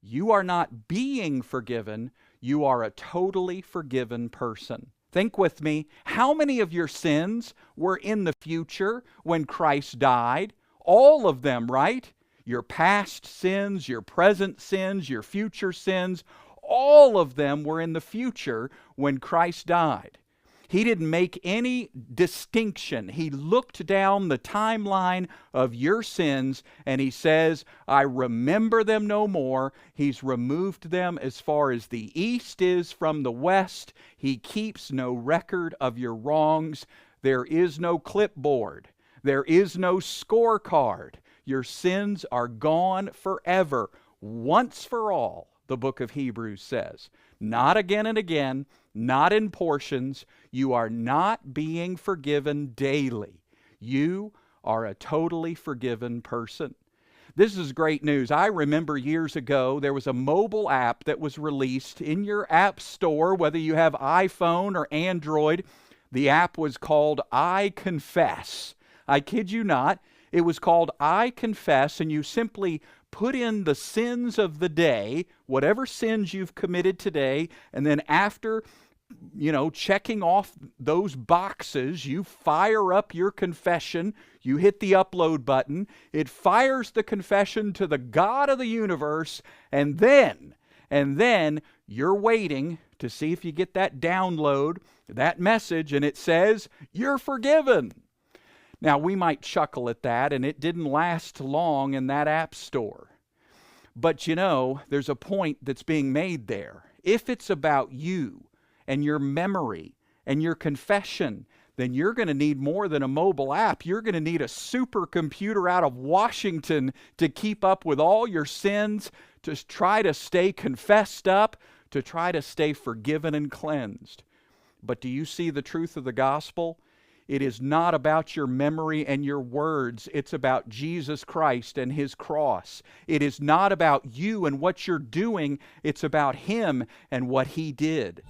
You are not being forgiven. You are a totally forgiven person. Think with me. How many of your sins were in the future when Christ died? All of them, right? Your past sins, your present sins, your future sins, all of them were in the future when Christ died. He didn't make any distinction. He looked down the timeline of your sins and he says, I remember them no more. He's removed them as far as the east is from the west. He keeps no record of your wrongs. There is no clipboard. There is no scorecard. Your sins are gone forever, once for all, the book of Hebrews says. Not again and again, not in portions. You are not being forgiven daily. You are a totally forgiven person. This is great news. I remember years ago there was a mobile app that was released in your app store, whether you have iPhone or Android. The app was called iConfess. I kid you not. It was called iConfess, and you simply put in the sins of the day, whatever sins you've committed today, and then after, checking off those boxes, you fire up your confession, you hit the upload button, it fires the confession to the God of the universe, and then you're waiting to see if you get that download, that message, and it says, you're forgiven. Now, we might chuckle at that, and it didn't last long in that app store. But there's a point that's being made there. If it's about you and your memory and your confession, then you're going to need more than a mobile app. You're going to need a supercomputer out of Washington to keep up with all your sins, to try to stay confessed up, to try to stay forgiven and cleansed. But do you see the truth of the gospel? It is not about your memory and your words. It's about Jesus Christ and His cross. It is not about you and what you're doing. It's about Him and what He did.